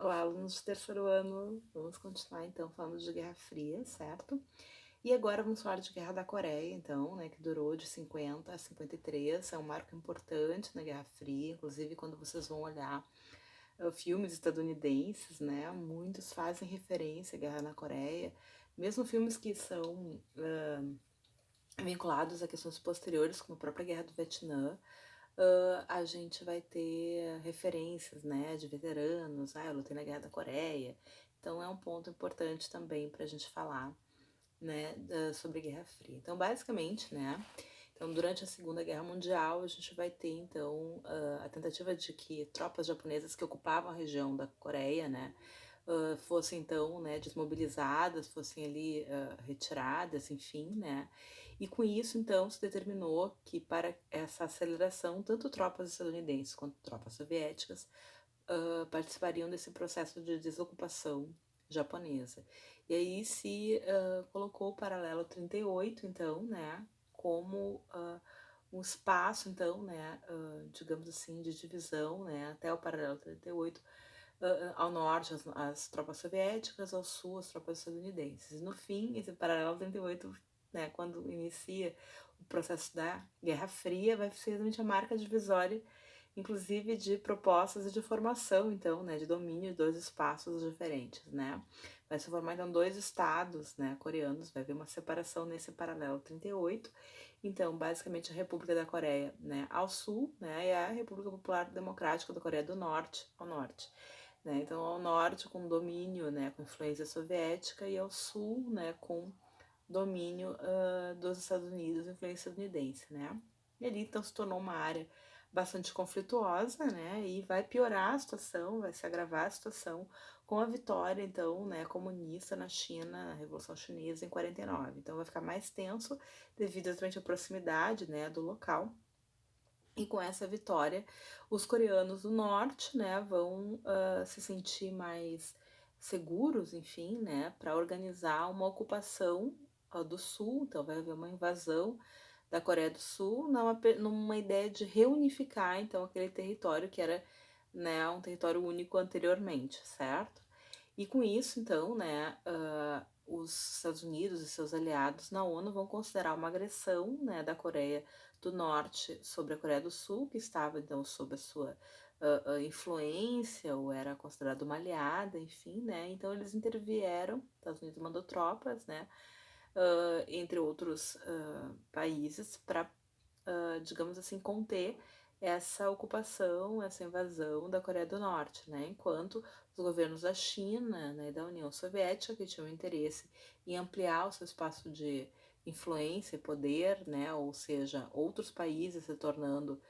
Olá, alunos de terceiro ano, vamos continuar então falando de Guerra Fria, certo? E agora vamos falar de Guerra da Coreia, então, né, que durou de 50 a 53, é um marco importante na Guerra Fria, inclusive quando vocês vão olhar filmes estadunidenses, né, muitos fazem referência à Guerra na Coreia, mesmo filmes que são vinculados a questões posteriores, como a própria Guerra do Vietnã, a gente vai ter referências, né, de veteranos, eu lutei na Guerra da Coreia, então é um ponto importante também para a gente falar, né, sobre Guerra Fria. Então, basicamente, né, então durante a Segunda Guerra Mundial a gente vai ter então a tentativa de que tropas japonesas que ocupavam a região da Coreia, né, fossem então, né, desmobilizadas, fossem ali retiradas, enfim, né, e com isso então se determinou que para essa aceleração tanto tropas estadunidenses quanto tropas soviéticas participariam desse processo de desocupação japonesa. E aí se colocou o paralelo 38, então, né, como um espaço, então, né, digamos assim, de divisão, né, até o paralelo 38, ao norte as tropas soviéticas, ao sul as tropas estadunidenses. No fim, esse paralelo 38, né, quando inicia o processo da Guerra Fria, vai ser exatamente a marca divisória, inclusive de propostas e de formação, então, né, de domínio de dois espaços diferentes, né. Vai se formar, então, dois estados, né, coreanos, vai haver uma separação nesse paralelo 38. Então, basicamente, a República da Coreia, né, ao sul, né, e a República Popular Democrática da Coreia do Norte, ao norte. Né? Então, ao norte com domínio, né, com influência soviética, e ao sul, né, com domínio dos Estados Unidos, influência estadunidense, né? E ali então se tornou uma área bastante conflituosa, né? E vai piorar a situação, vai se agravar a situação com a vitória, então, né, comunista na China, na Revolução Chinesa em 49. Então vai ficar mais tenso devido exatamente à proximidade, né, do local. E com essa vitória, os coreanos do norte, né, vão se sentir mais seguros, enfim, né, para organizar uma ocupação do sul. Então vai haver uma invasão da Coreia do Sul numa ideia de reunificar então aquele território que era, né, um território único anteriormente, certo? E com isso, então, né, os Estados Unidos e seus aliados na ONU vão considerar uma agressão, né, da Coreia do Norte sobre a Coreia do Sul, que estava então sob a sua influência ou era considerada uma aliada, enfim, né? Então eles intervieram, os Estados Unidos mandou tropas, né, entre outros países, para, digamos assim, conter essa ocupação, essa invasão da Coreia do Norte, né? Enquanto os governos da China, né, e da União Soviética, que tinham interesse em ampliar o seu espaço de influência e poder, né, ou seja, outros países se tornando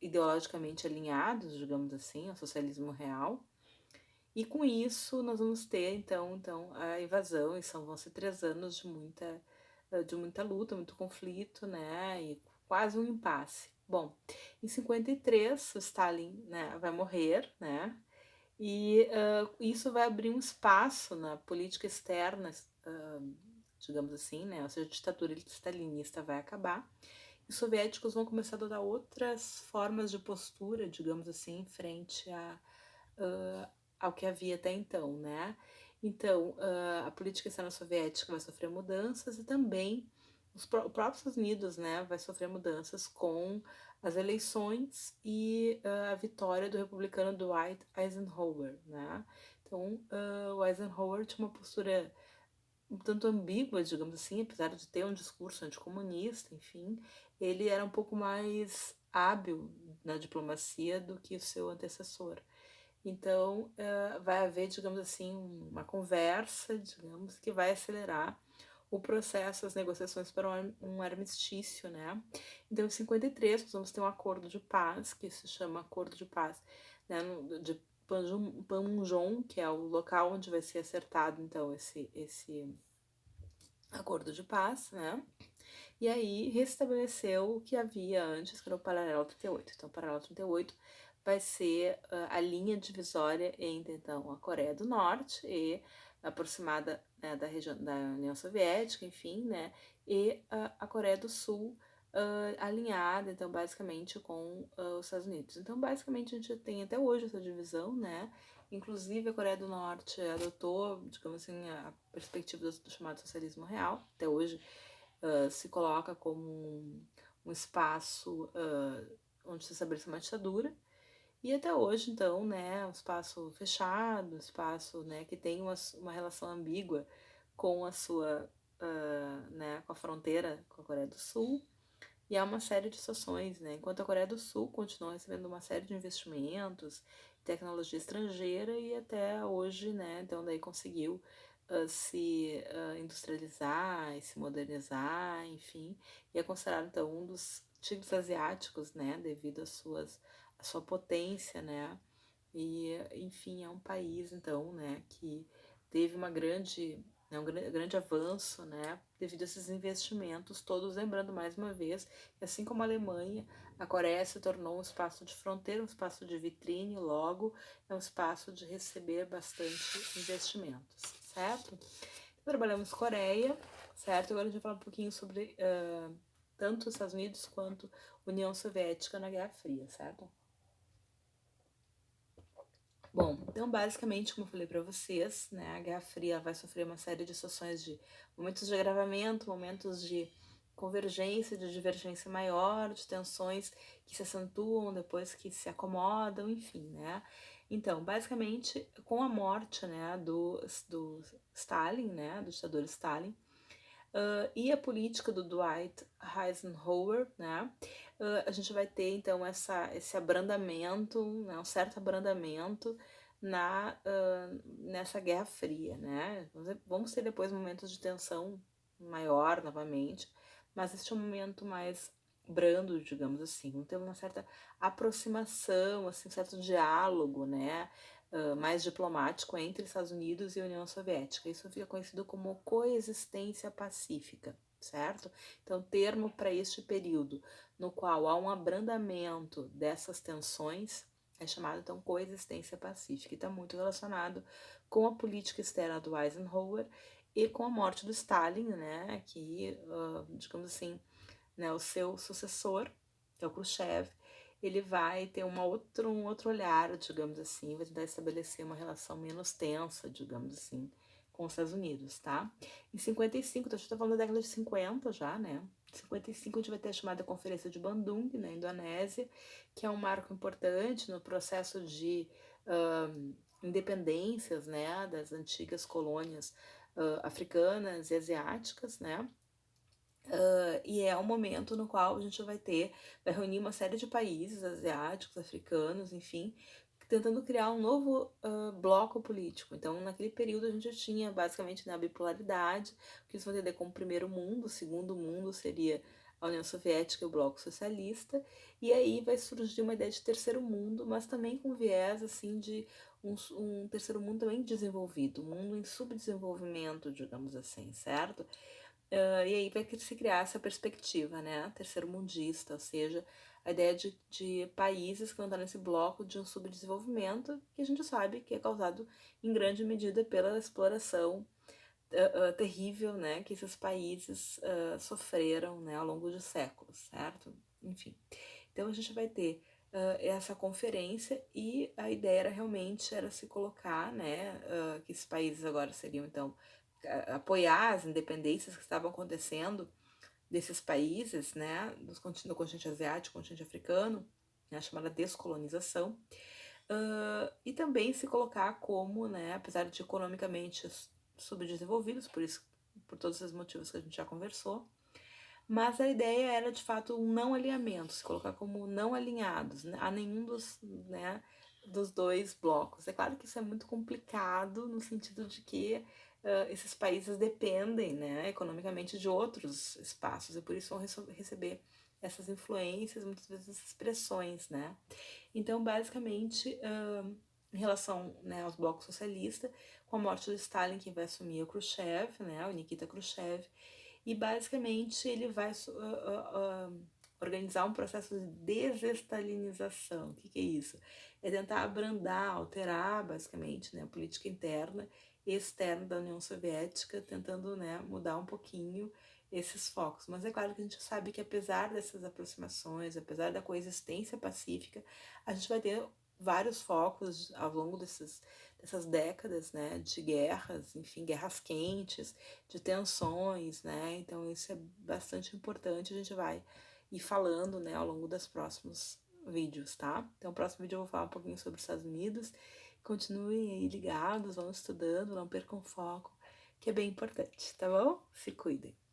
ideologicamente alinhados, digamos assim, ao socialismo real. E com isso nós vamos ter então a invasão, e vão ser 3 anos de muita luta, muito conflito, né, e quase um impasse. Bom, em 53 o Stalin, né, vai morrer, né, e isso vai abrir um espaço na política externa, digamos assim, né, ou seja, a ditadura stalinista vai acabar, e os soviéticos vão começar a adotar outras formas de postura, digamos assim, frente ao que havia até então, né. Então, a política externa soviética vai sofrer mudanças, e também o próprio Estados Unidos, né, vai sofrer mudanças com as eleições e a vitória do republicano Dwight Eisenhower, né. Então, o Eisenhower tinha uma postura um tanto ambígua, digamos assim, apesar de ter um discurso anticomunista, enfim, ele era um pouco mais hábil na diplomacia do que o seu antecessor. Então, vai haver, digamos assim, uma conversa, digamos, que vai acelerar o processo, as negociações para um armistício, né? Então, em 53, nós vamos ter um acordo de paz, que se chama Acordo de Paz, né, de Panmunjom, que é o local onde vai ser acertado, então, esse acordo de paz, né? E aí restabeleceu o que havia antes, que era o paralelo 38. Então, o paralelo 38 vai ser a linha divisória entre, então, a Coreia do Norte e aproximada, né, da região da União Soviética, enfim, né, e a Coreia do Sul, alinhada, então, basicamente, com os Estados Unidos. Então, basicamente, a gente tem até hoje essa divisão, né? Inclusive, a Coreia do Norte adotou, digamos assim, a perspectiva do chamado socialismo real. Até hoje, se coloca como um espaço onde se estabelece uma ditadura. E até hoje, então, né, um espaço fechado, um espaço, né, que tem uma relação ambígua com a sua, né, com a fronteira com a Coreia do Sul. E há uma série de situações, né? Enquanto a Coreia do Sul continua recebendo uma série de investimentos, tecnologia estrangeira e até hoje, né? Então daí conseguiu se industrializar e se modernizar, enfim, e é considerado então um dos tigres asiáticos, né? Devido à sua potência, né? E, enfim, é um país, então, né, que teve um grande avanço, né, devido a esses investimentos todos, lembrando mais uma vez, que assim como a Alemanha, a Coreia se tornou um espaço de fronteira, um espaço de vitrine, logo é um espaço de receber bastante investimentos, certo? Trabalhamos Coreia, certo? Agora a gente vai falar um pouquinho sobre tanto os Estados Unidos quanto União Soviética na Guerra Fria, certo? Bom, então basicamente, como eu falei para vocês, né, a Guerra Fria vai sofrer uma série de situações de momentos de agravamento, momentos de convergência, de divergência maior, de tensões que se acentuam depois que se acomodam, enfim, né? Então, basicamente, com a morte, né, do Stalin, né, do ditador Stalin, e a política do Dwight Eisenhower, né? A gente vai ter então esse abrandamento, né? Um certo abrandamento nessa Guerra Fria, né? Vamos ter depois momentos de tensão maior novamente, mas este é um momento mais brando, digamos assim, vamos ter uma certa aproximação, assim, um certo diálogo, né? Mais diplomático entre Estados Unidos e União Soviética. Isso fica conhecido como coexistência pacífica, certo? Então, termo para este período no qual há um abrandamento dessas tensões é chamado então coexistência pacífica e está muito relacionado com a política externa do Eisenhower e com a morte do Stalin, né? Que, digamos assim, né, o seu sucessor, que é o Khrushchev, ele vai ter um outro olhar, digamos assim, vai tentar estabelecer uma relação menos tensa, digamos assim, com os Estados Unidos, tá? Em 55, então a gente tá falando da década de 50 já, né? Em 55 a gente vai ter a chamada Conferência de Bandung, na Indonésia, que é um marco importante no processo de independências, né, das antigas colônias africanas e asiáticas, né? E é um momento no qual a gente vai reunir uma série de países asiáticos, africanos, enfim, tentando criar um novo bloco político. Então, naquele período, a gente tinha basicamente, né, a bipolaridade, que eles vão entender como primeiro mundo, o segundo mundo seria a União Soviética e o Bloco Socialista, e aí vai surgir uma ideia de terceiro mundo, mas também com viés assim de um terceiro mundo também desenvolvido, um mundo em subdesenvolvimento, digamos assim, certo? E aí vai se criar essa perspectiva, né, terceiro-mundista, ou seja, a ideia de países que vão estar nesse bloco de um subdesenvolvimento que a gente sabe que é causado em grande medida pela exploração terrível, né, que esses países sofreram, né, ao longo de séculos, certo? Enfim, então a gente vai ter essa conferência e a ideia era se colocar, né, que esses países agora seriam então apoiar as independências que estavam acontecendo desses países, né, no continente asiático, continente africano, né, a chamada descolonização, e também se colocar como, né, apesar de economicamente subdesenvolvidos, por todos esses motivos que a gente já conversou, mas a ideia era de fato um não alinhamento, se colocar como não alinhados, né, a nenhum dos dois blocos. É claro que isso é muito complicado no sentido de que esses países dependem, né, economicamente de outros espaços e por isso vão receber essas influências, muitas vezes essas pressões, né. Então, basicamente, em relação, né, aos blocos socialistas, com a morte do Stalin, quem vai assumir é o Khrushchev, né, o Nikita Khrushchev, e basicamente ele vai organizar um processo de desestalinização. O que é isso? É tentar abrandar, alterar basicamente, né, a política interna e externa da União Soviética, tentando, né, mudar um pouquinho esses focos. Mas é claro que a gente sabe que apesar dessas aproximações, apesar da coexistência pacífica, a gente vai ter vários focos ao longo dessas décadas, né, de guerras, enfim, guerras quentes, de tensões, né, então isso é bastante importante, a gente vai ir falando, né, ao longo dos próximos vídeos, tá? Então, no próximo vídeo eu vou falar um pouquinho sobre os Estados Unidos, continuem aí ligados, vão estudando, não percam foco, que é bem importante, tá bom? Se cuidem!